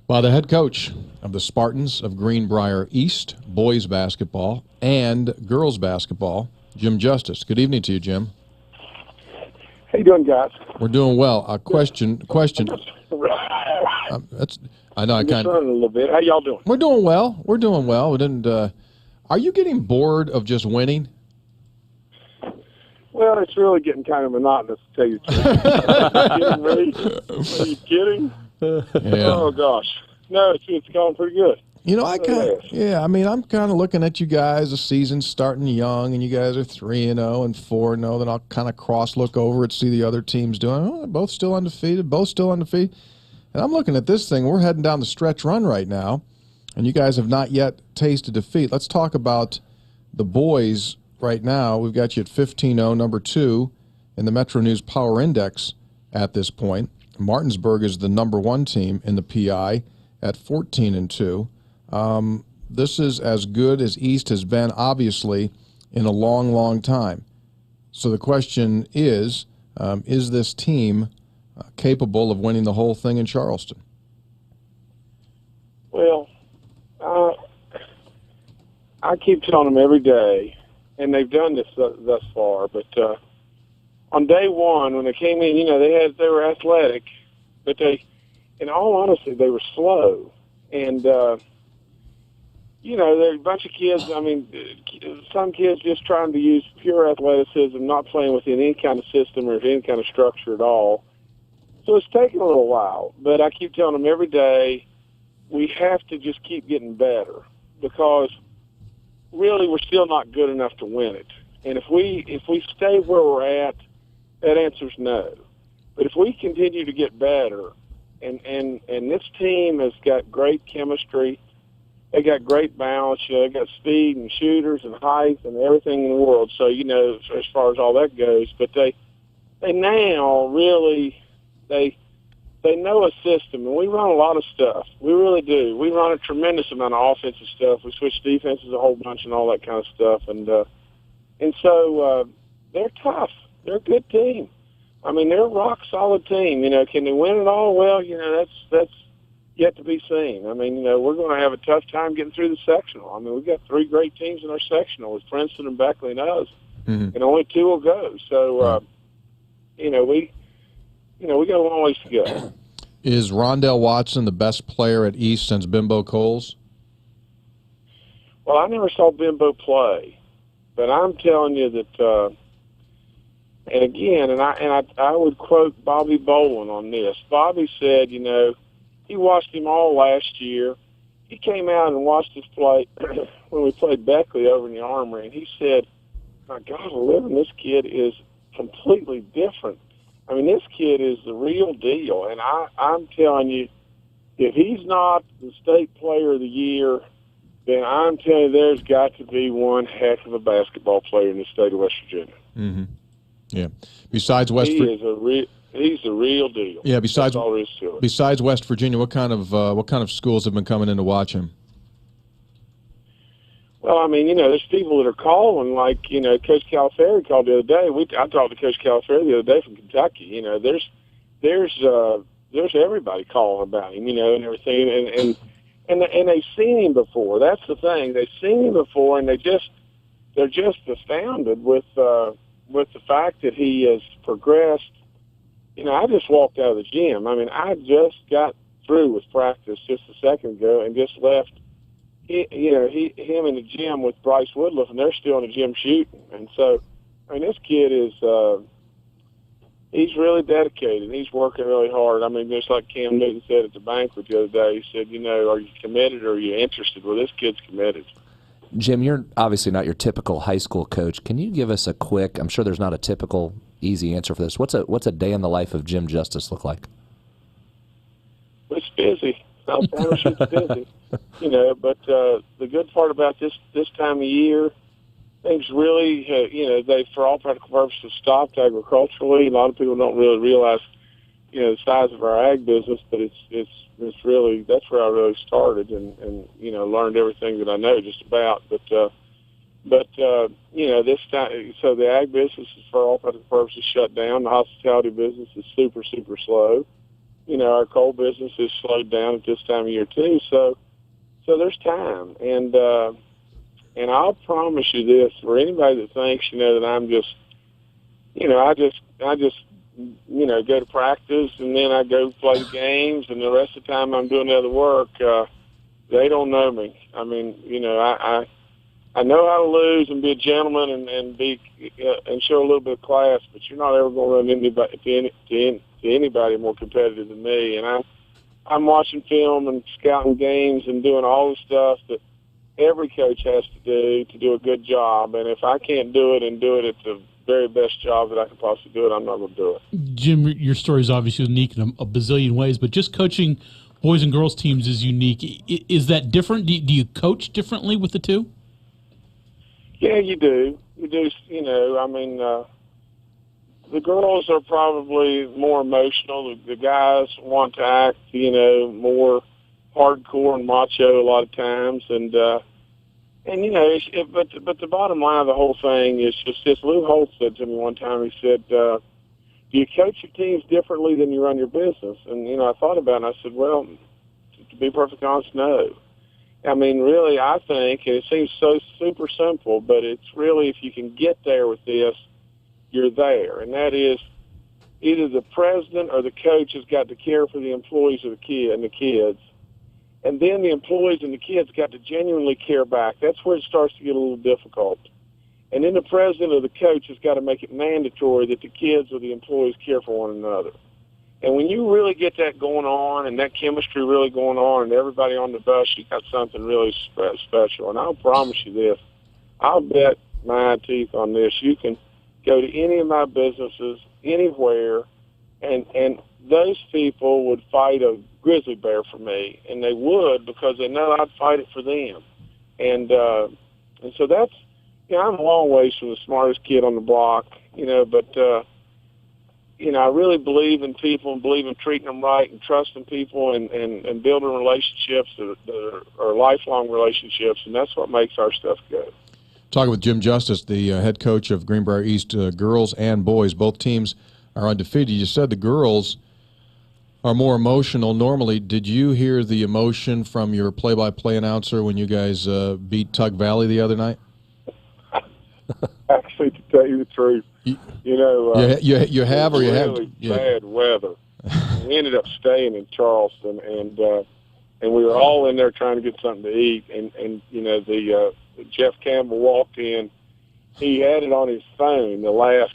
Well, the head coach of the Spartans of Greenbrier East, boys basketball and girls basketball, Jim Justice. Good evening to you, Jim. How you doing, guys? We're doing well. Question. That's. I know. I I'm just kind of. running a little bit. How y'all doing? We're doing well. We're doing well. We didn't. Are you getting bored of just winning? Well, it's really getting kind of monotonous, to tell you the truth. Are you kidding? Yeah. Oh gosh, no, it's going pretty good. You know, I'm kind of looking at you guys. The season's starting young, and you guys are 3-0 and 4-0. Then I'll kind of look over and see the other teams doing. Oh, they're both still undefeated. And I'm looking at this thing. We're heading down the stretch run right now, and you guys have not yet tasted defeat. Let's talk about the boys right now. We've got you at 15-0, number 2 in the Metro News Power Index at this point. Martinsburg is the number 1 team in the PI at 14-2. This is as good as East has been, obviously, in a long, long time. So the question is this team capable of winning the whole thing in Charleston? Well, I keep telling them every day, and they've done this thus far, but on day one, when they came in, they were athletic, but in all honesty, they were slow. And, there's a bunch of kids, some kids just trying to use pure athleticism, not playing within any kind of system or any kind of structure at all. So it's taken a little while, but I keep telling them every day, we have to just keep getting better, because really we're still not good enough to win it. And if we stay where we're at, that answer's no. But if we continue to get better, and this team has got great chemistry, they got great balance, they got speed and shooters and height and everything in the world. So, as far as all that goes, but they now really, they know a system, and we run a lot of stuff. We really do. We run a tremendous amount of offensive stuff. We switch defenses a whole bunch and all that kind of stuff. And so they're tough. They're a good team. They're a rock-solid team. Can they win it all? Well, that's yet to be seen. We're going to have a tough time getting through the sectional. We've got 3 great teams in our sectional with Princeton and Beckley and us, and only 2 will go. So, we got a long ways to go. Is Rondell Watson the best player at East since Bimbo Coles? Well, I never saw Bimbo play, but I'm telling you that. And again, I would quote Bobby Boland on this. Bobby said, he watched him all last year. He came out and watched us play when we played Beckley over in the Armory, and he said, "My God, this kid is completely different. This kid is the real deal." And I'm telling you, if he's not the state player of the year, then I'm telling you there's got to be one heck of a basketball player in the state of West Virginia. Mm-hmm. Yeah. Besides West Virginia, he's the real deal. Yeah. That's all there is to it. Besides West Virginia, what kind of schools have been coming in to watch him? Well, there's people that are calling, like, Coach Calipari called the other day. I talked to Coach Calipari the other day from Kentucky. There's everybody calling about him, and everything, and they've seen him before. That's the thing. They've seen him before, and they're just astounded with the fact that he has progressed. I just walked out of the gym. I just got through with practice just a second ago and just left him in the gym with Bryce Woodruff, and they're still in the gym shooting. And so, this kid is he's really dedicated. He's working really hard. Just like Cam Newton said at the banquet the other day, he said, are you committed or are you interested? Well, this kid's committed. Jim, you're obviously not your typical high school coach. Can you give us a quick, I'm sure there's not a typical easy answer for this. What's a day in the life of Jim Justice look like? It's busy. I'll promise you it's busy. But the good part about this time of year, things really, they, for all practical purposes, stopped agriculturally. A lot of people don't really realize, the size of our ag business, but it's really, that's where I really started and learned everything that I know just about. But this time, so the ag business is, for all practical purposes, shut down. The hospitality business is super, super slow. our coal business is slowed down at this time of year too. So there's time, and I'll promise you this: for anybody that thinks, that I'm just, I just go to practice and then I go play the games, and the rest of the time I'm doing other work. They don't know me. I mean, I know how to lose and be a gentleman and show a little bit of class, but you're not ever going to run anybody to anybody more competitive than me. And I'm watching film and scouting games and doing all the stuff that every coach has to do a good job. And if I can't do it and do it at the very best job that I can possibly do it, I'm not going to do it. Jim, your story is obviously unique in a bazillion ways, but just coaching boys and girls teams is unique. Is that different? Do you coach differently with the two? Yeah, you do. You do. The girls are probably more emotional. The guys want to act, more hardcore and macho a lot of times. But the bottom line of the whole thing is just this. Lou Holt said to me one time, he said, do you coach your teams differently than you run your business? And, I thought about it, and I said, well, to be perfectly honest, no. I mean, really, I think, and it seems so super simple, but it's really, if you can get there with this, you're there. And that is, either the president or the coach has got to care for the employees of the kids. And then the employees and the kids got to genuinely care back. That's where it starts to get a little difficult. And then the president or the coach has got to make it mandatory that the kids or the employees care for one another. And when you really get that going on and that chemistry really going on and everybody on the bus, you got something really special. And I'll promise you this. I'll bet my teeth on this. You can go to any of my businesses, anywhere, and those people would fight a grizzly bear for me. And they would, because they know I'd fight it for them. And so that's, I'm a long ways from the smartest kid on the block, but I really believe in people and believe in treating them right and trusting people and building relationships that are lifelong relationships, and that's what makes our stuff good. Talking with Jim Justice, the head coach of Greenbrier East, girls and boys. Both teams are undefeated. You said the girls are more emotional normally. Did you hear the emotion from your play-by-play announcer when you guys beat Tug Valley the other night? Actually, to tell you the truth, you have or you have really bad weather. We ended up staying in Charleston, and we were all in there trying to get something to eat. And Jeff Campbell walked in. He had it on his phone the last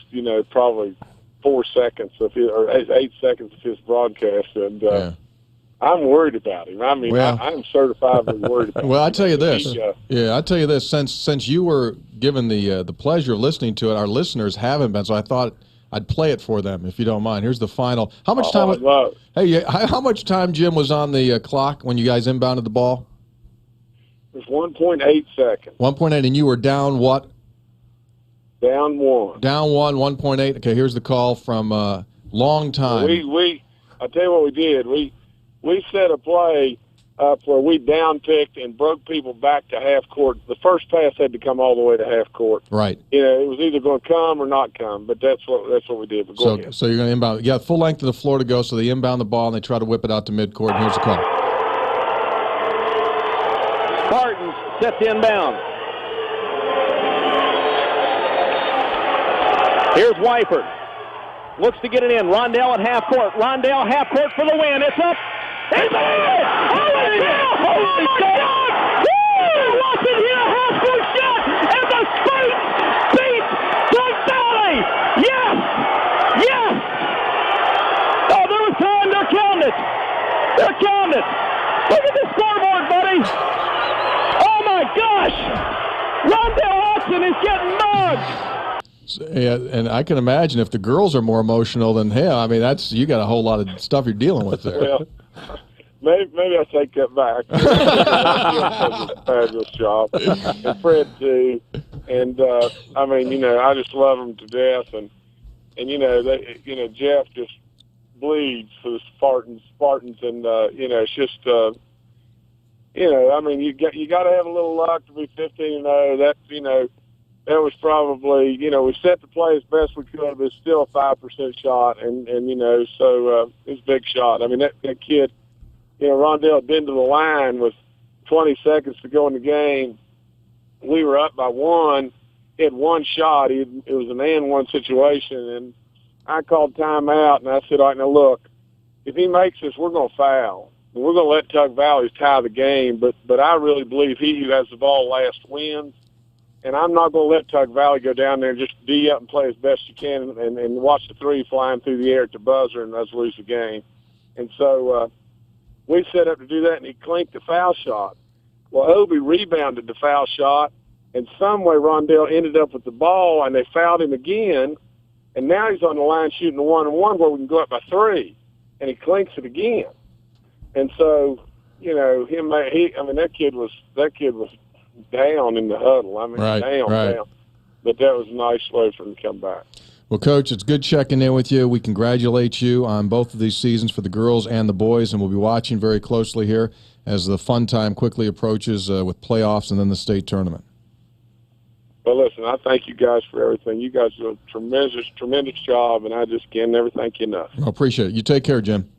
probably 4 seconds or 8 seconds of his broadcast, and I'm worried about him. I mean, I'm certifiably worried about him. Well, I tell you this. I tell you this. Since you were given the pleasure of listening to it, our listeners haven't been. So I thought I'd play it for them, if you don't mind. Here's the final. How much time? How much time, Jim, was on the clock when you guys inbounded the ball? It was 1.8 seconds. 1.8, and you were down what? Down one. Down one. 1.8. Okay, here's the call from long time. I tell you what we did. We set a play up where we down-picked and broke people back to half court. The first pass had to come all the way to half court. Right. It was either going to come or not come, but that's what we did. But go ahead. So you're going to inbound. Yeah, full length of the floor to go, so they inbound the ball, and they try to whip it out to midcourt, and here's the call. Spartans set the inbound. Here's Wyford. Looks to get it in. Rondell at half court. Rondell half court for the win. It's up. It's in! Holy cow! Holy God! Woo! Watson hit a half court shot, and the Spartans beat Tug Valley! Yes! Yes! Oh, there was time. They're counting it. They're counting it. Look at the scoreboard, buddy. Oh, my gosh! Rondell Watson is getting mugged. Yeah, and I can imagine if the girls are more emotional than him. I mean, you got a whole lot of stuff you're dealing with there. Well, maybe I take that back. Does a fabulous job, and Fred too. And I just love them to death. And Jeff just bleeds for the Spartans, and it's just you got to have a little luck to be 15-0. That's that was probably, we set the play as best we could, but it's still a 5% shot. And so it's a big shot. I mean, that kid, Rondell had been to the line with 20 seconds to go in the game. We were up by one. He had one shot. It was an and-one situation. And I called timeout, and I said, all right, now look, if he makes this, we're going to foul. And we're going to let Tug Valley tie the game. But I really believe he who has the ball last wins. And I'm not going to let Tug Valley go down there and just D up and play as best you can and watch the three flying through the air at the buzzer and us lose the game. And so we set up to do that, and he clinked the foul shot. Well, Obi rebounded the foul shot, and some way Rondell ended up with the ball, and they fouled him again, and now he's on the line shooting a 1-on-1 where we can go up by 3, and he clinks it again. And so, that kid was down in the huddle. I mean, down. But that was a nice way for him to come back. Well, Coach, it's good checking in with you. We congratulate you on both of these seasons for the girls and the boys, and we'll be watching very closely here as the fun time quickly approaches with playoffs and then the state tournament. Well, listen, I thank you guys for everything. You guys do a tremendous job, and I just can never thank you enough. Well, appreciate it. You take care, Jim.